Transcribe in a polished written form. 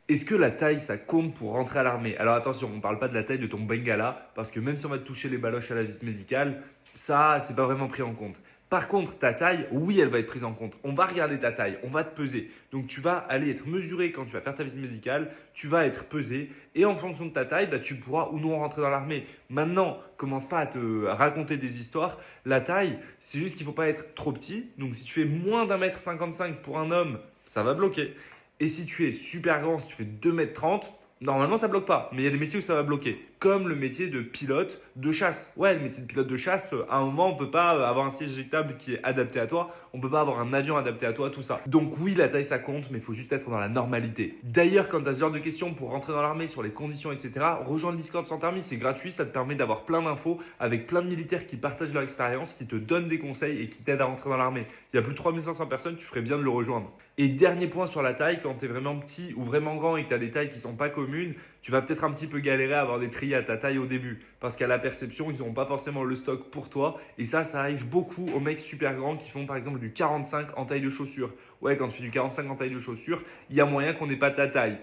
Est-ce que la taille, ça compte pour rentrer à l'armée? Alors attention, on ne parle pas de la taille de ton bengala, parce que même si on va te toucher les baloches à la visite médicale, ça, c'est pas vraiment pris en compte. Par contre, ta taille, oui, elle va être prise en compte. On va regarder ta taille, on va te peser. Donc tu vas aller être mesuré quand tu vas faire ta visite médicale, tu vas être pesé, et en fonction de ta taille, bah, tu pourras ou non rentrer dans l'armée. Maintenant, commence pas à te raconter des histoires. La taille, c'est juste qu'il ne faut pas être trop petit. Donc si tu fais moins d'1,55 m pour un homme, ça va bloquer. Et si tu es super grand, si tu fais 2,30 m, normalement ça bloque pas. Mais il y a des métiers où ça va bloquer. Comme le métier de pilote de chasse. Ouais, le métier de pilote de chasse, à un moment, on peut pas avoir un siège éjectable qui est adapté à toi. On peut pas avoir un avion adapté à toi, tout ça. Donc oui, la taille ça compte, mais il faut juste être dans la normalité. D'ailleurs, quand tu as ce genre de questions pour rentrer dans l'armée, sur les conditions, etc., rejoins le Discord sans permis, c'est gratuit. Ça te permet d'avoir plein d'infos avec plein de militaires qui partagent leur expérience, qui te donnent des conseils et qui t'aident à rentrer dans l'armée. Il y a plus de 3500 personnes, tu ferais bien de le rejoindre. Et dernier point sur la taille, quand tu es vraiment petit ou vraiment grand et que tu as des tailles qui ne sont pas communes, tu vas peut-être un petit peu galérer à avoir des tris à ta taille au début. Parce qu'à la perception, ils n'auront pas forcément le stock pour toi. Et ça arrive beaucoup aux mecs super grands qui font par exemple du 45 en taille de chaussure. Ouais, quand tu fais du 45 en taille de chaussure, il y a moyen qu'on n'ait pas ta taille.